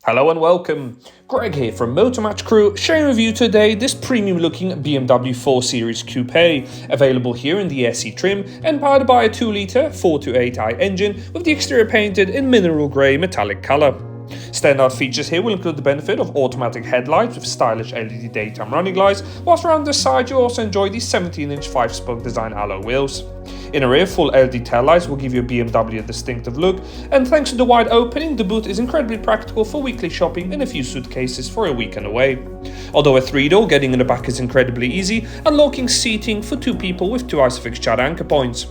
Hello and welcome. Greg here from Motor Match Crewe, sharing with you today this premium looking BMW 4 Series Coupe, available here in the SE trim and powered by a 2-litre 428i engine with the exterior painted in mineral grey metallic colour. Standout features here will include the benefit of automatic headlights with stylish LED daytime running lights, whilst around the side you also enjoy the 17-inch 5-spoke design alloy wheels. In the rear, full LED taillights will give your BMW a distinctive look, and thanks to the wide opening, the boot is incredibly practical for weekly shopping and a few suitcases for a weekend away. Although a 3-door, getting in the back is incredibly easy, unlocking seating for 2 people with 2 ISOFIX chat anchor points.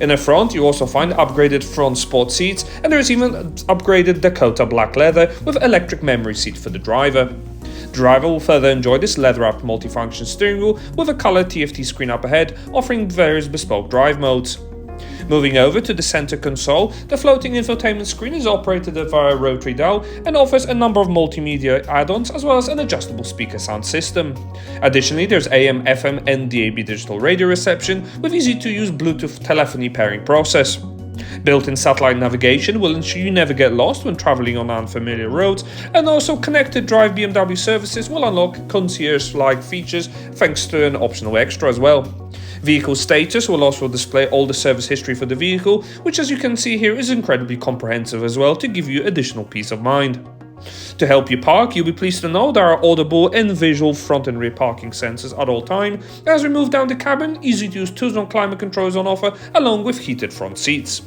In the front, you also find upgraded front sport seats, and there is even upgraded Dakota black leather with electric memory seat for the driver. The driver will further enjoy this leather-wrapped multifunction steering wheel with a colored TFT screen up ahead, offering various bespoke drive modes. Moving over to the center console, the floating infotainment screen is operated via a rotary dial and offers a number of multimedia add-ons as well as an adjustable speaker sound system. Additionally, there's AM, FM and DAB digital radio reception with easy-to-use Bluetooth telephony pairing process. Built-in satellite navigation will ensure you never get lost when traveling on unfamiliar roads, and also connected drive BMW services will unlock concierge-like features thanks to an optional extra as well. Vehicle status will also display all the service history for the vehicle, which as you can see here is incredibly comprehensive as well to give you additional peace of mind. To help you park, you'll be pleased to know there are audible and visual front and rear parking sensors at all times. As we move down the cabin, easy to use 2-zone climate control is on offer along with heated front seats.